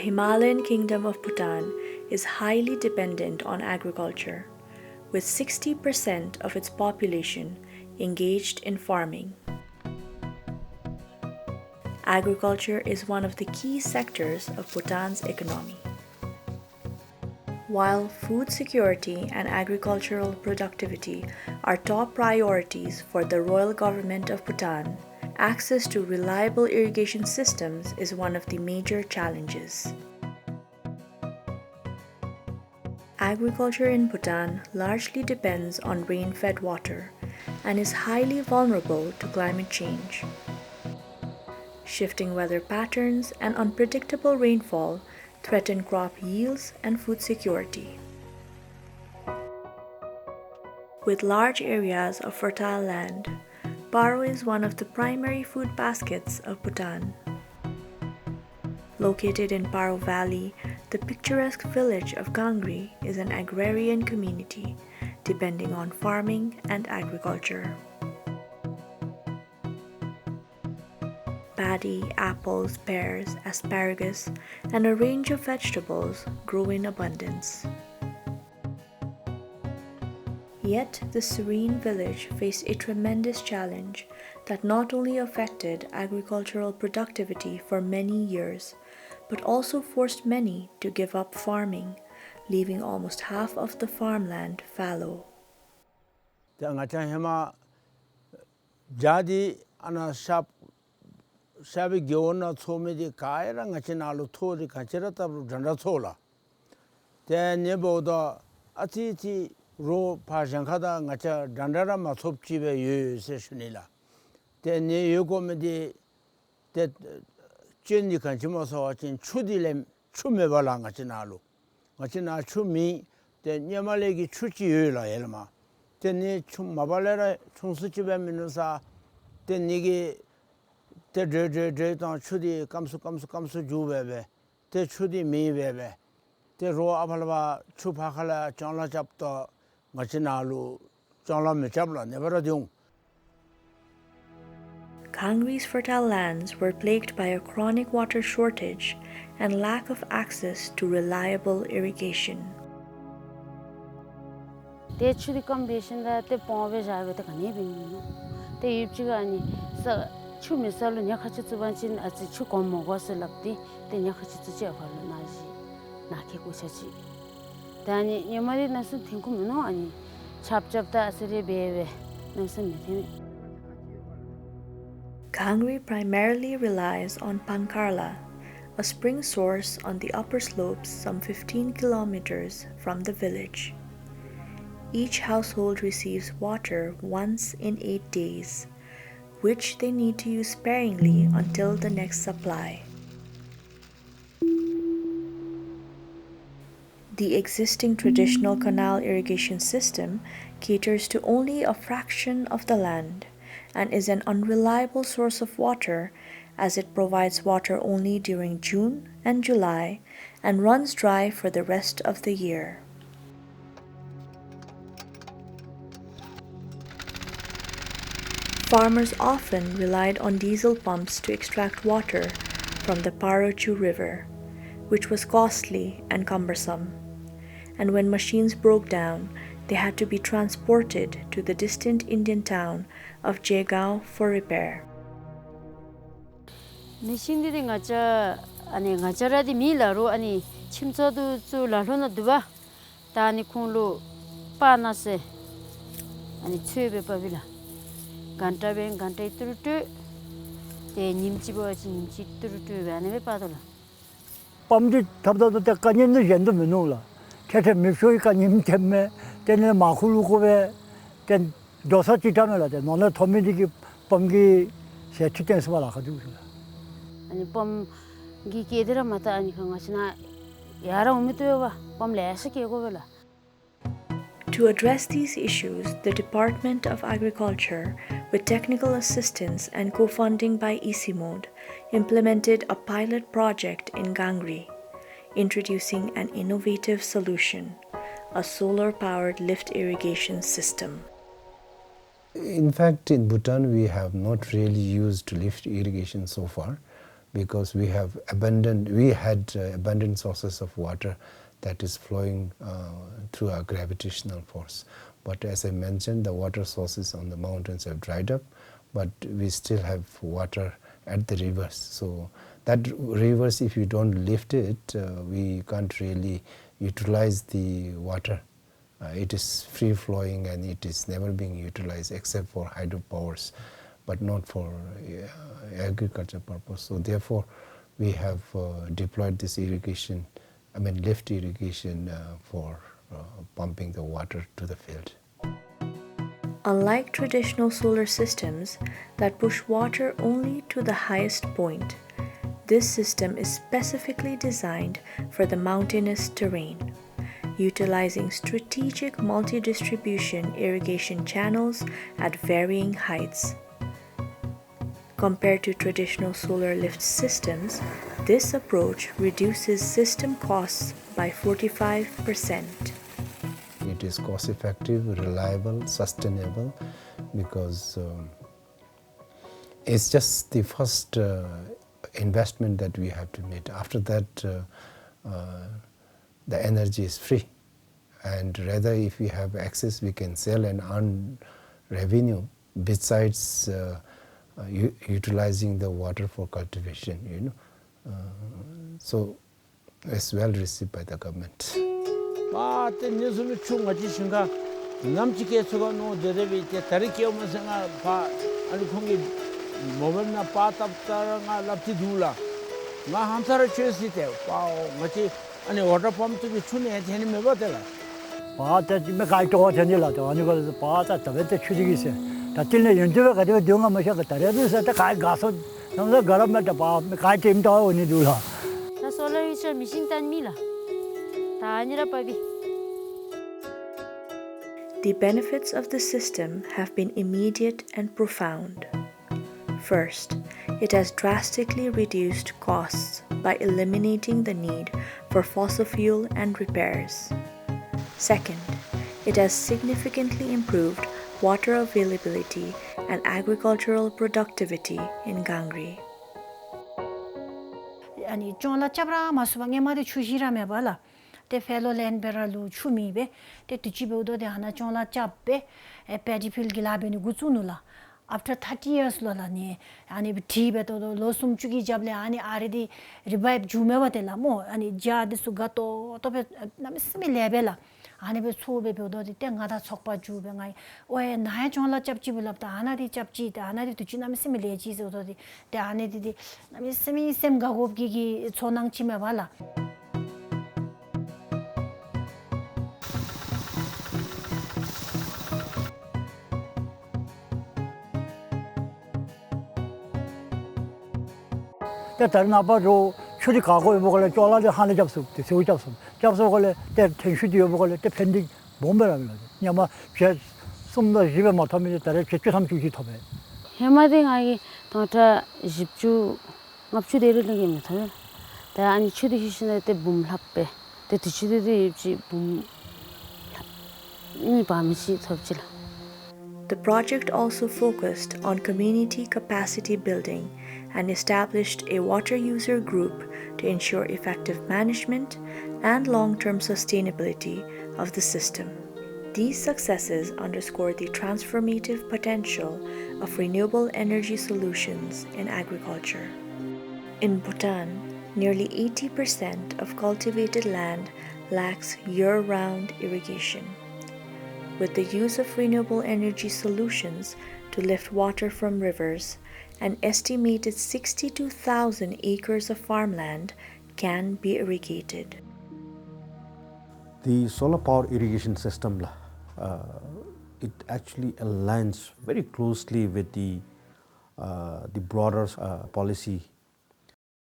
Himalayan kingdom of Bhutan is highly dependent on agriculture, with 60% of its population engaged in farming. Agriculture is one of the key sectors of Bhutan's economy. While food security and agricultural productivity are top priorities for the royal government of Bhutan, access to reliable irrigation systems is one of the major challenges. Agriculture in Bhutan largely depends on rain-fed water and is highly vulnerable to climate change. Shifting weather patterns and unpredictable rainfall threaten crop yields and food security. With large areas of fertile land, Paro is one of the primary food baskets of Bhutan. Located in Paro Valley, the picturesque village of Gangri is an agrarian community depending on farming and agriculture. Paddy, apples, pears, asparagus, and a range of vegetables grow in abundance. Yet, the serene village faced a tremendous challenge that not only affected agricultural productivity for many years, but also forced many to give up farming, leaving almost half of the farmland fallow. Sabi giona thome di kaira ngachinalu thori kachira tabru danda thola te neboda ati ro pashankada ngacha dandara ma thopchibe yu se shunila te ne yugo me di te chenni kanchimo so chin chudile chume bala ngachinalu ngachina chumi te nyamale gi chuchi yu la elma te ne chum mabalera chungsuchibe minusa te nigi te tang chudi kamsu juwebe te chudi miwebe te ro apalwa chupakala changla chapta ngachinalu changla mechapla nebara dyung. Gangri's fertile lands were plagued by a chronic water shortage and lack of access to reliable irrigation. Te chudi combination da te pombe jabe te kane bin te yipchiga ni sa chumi salu nyakhachi tsubanchin achi chukom mogose lakti te nyakhachi tsuche khalo naji nakhe kuchachi tani nyamari nasun thinku meno ani chapta asire bebe nasun methine. Gangri primarily relies on Pankarla, a spring source on the upper slopes some 15 kilometers from the village. Each household receives water once in 8 days, which they need to use sparingly until the next supply. The existing traditional canal irrigation system caters to only a fraction of the land and is an unreliable source of water as it provides water only during June and July and runs dry for the rest of the year. Farmers often relied on diesel pumps to extract water from the Paro River, which was costly and cumbersome. And when machines broke down, they had to be transported to the distant Indian town of Jegaon for repair. Machine ngacha ani ngachara di milaro ani chimsodu chu lalona duba tani khunlu panase ani chebe pabila ganta ben ganta turutu te nimchibo nimchi turutu banebe padola pamdi tabda te kanyen yendo menula tete mishoi kanim temme tene mahulu kobe ten dosa chitamela de nona thomidi ki pamgi se chiten sala khaju ani pam gi kedera mata ani khangasna yara umitoyo ba pam lesa ke go bela. To address these issues, the Department of Agriculture, with technical assistance and co-funding by ICIMOD, implemented a pilot project in Gangri, introducing an innovative solution, a solar-powered lift irrigation system. In fact, in Bhutan, we have not really used lift irrigation so far, because we had abundant sources of water that is flowing through our gravitational force. But as I mentioned, the water sources on the mountains have dried up, but we still have water at the rivers. So that rivers, if you don't lift it, we can't really utilize the water. It is free flowing and it is never being utilized except for hydropowers, but not for agriculture purpose. So therefore, we have deployed this irrigation, lift irrigation for pumping the water to the field. Unlike traditional solar systems that push water only to the highest point, this system is specifically designed for the mountainous terrain, utilizing strategic multi-distribution irrigation channels at varying heights. Compared to traditional solar lift systems, this approach reduces system costs by 45%. It is cost effective, reliable, sustainable, because it's just the first investment that we have to make. After that, the energy is free, and rather if we have access, we can sell and earn revenue besides utilizing the water for cultivation. So it's well received by the government. water pump to be chuni and any mebotella. Pata Jimakai to Janilla, the one was the Pata, the Vete Chudis. The Tilna Yuntua got a Dunga Mashaka, the others at the Kai Gasso, some of the government about Makai Tim Tao in Dula. The solar is a machine tan mila. Tanya Pabi. The benefits of the system have been immediate and profound. First, it has drastically reduced costs by eliminating the need for fossil fuel and repairs. Second, it has significantly improved water availability and agricultural productivity in Gangri. 아니 존라 잡라 마수방에 마데 추시라메 발라 테 펠로 랜베라루 추미베 테 티치베오도 데 하나 존라 잡베 에 페지필 길라베니 구츠누라 after 30 years lolani ani thibe to losum chugi jable ani already revive jumebatela mo ani jad sugato to be namismi lebela ani be sobe bedo de ngada chokpa jube ngai oe na jonla chapchi bulapta anadi chapchi da anadi tu namismi leji zo de ani di namismi sem gagob gi chonang chime bala 다른 아빠도 출이 가고 먹을래 쫄라지 하나 잡수 세우 잡수 걸래 때 텐슈디오 먹을래 때 펜딩 몸배라는 거지 냐마 제 숨도 집에 못 하면 다른 제주 삼주지 더배 해마딩 아이 더타 집주 납주 데르는 게 못해 다 아니 추디 희신할 때 붐합배 때 뒤치도 입지 붐이 밤시 덥지라. The project also focused on community capacity building and established a water user group to ensure effective management and long-term sustainability of the system. These successes underscore the transformative potential of renewable energy solutions in agriculture. In Bhutan, nearly 80% of cultivated land lacks year-round irrigation. With the use of renewable energy solutions to lift water from rivers, an estimated 62,000 acres of farmland can be irrigated. The solar power irrigation system, it actually aligns very closely with the broader policy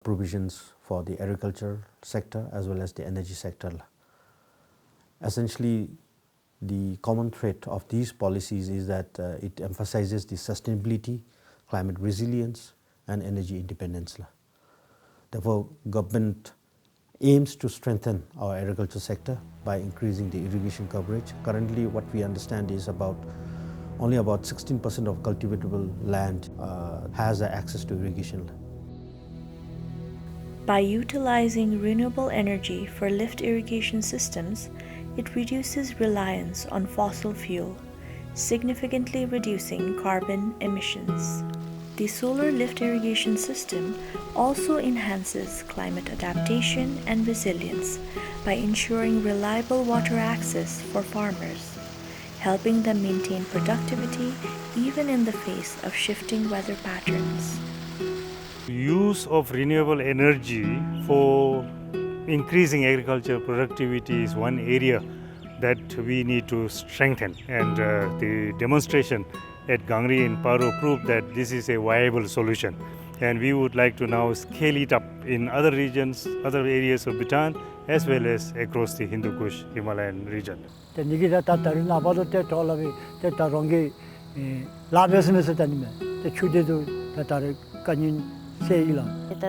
provisions for the agriculture sector as well as the energy sector. Essentially, the common thread of these policies is that it emphasizes the sustainability, climate resilience and energy independence. Therefore, government aims to strengthen our agriculture sector by increasing the irrigation coverage. Currently, what we understand is only about 16% of cultivatable land has access to irrigation. By utilizing renewable energy for lift irrigation systems, it reduces reliance on fossil fuel, significantly reducing carbon emissions. The solar lift irrigation system also enhances climate adaptation and resilience by ensuring reliable water access for farmers, helping them maintain productivity even in the face of shifting weather patterns. Use of renewable energy for increasing agriculture productivity is one area that we need to strengthen, and the demonstration at Gangri in Paro proved that this is a viable solution, and we would like to now scale it up in other regions, other areas of Bhutan as well as across the Hindu Kush Himalayan region.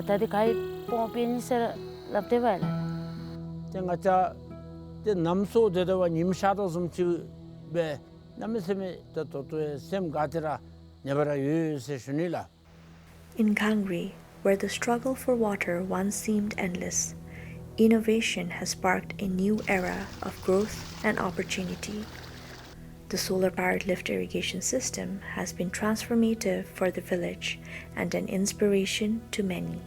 tadi kai pompian ser lapte bala tengacha the namso dedawa nimshado sumchi be namiseme to sem gatira nebara yuse shunila. In Gangri, where the struggle for water once seemed endless, innovation has sparked a new era of growth and opportunity. The solar-powered lift irrigation system has been transformative for the village and an inspiration to many.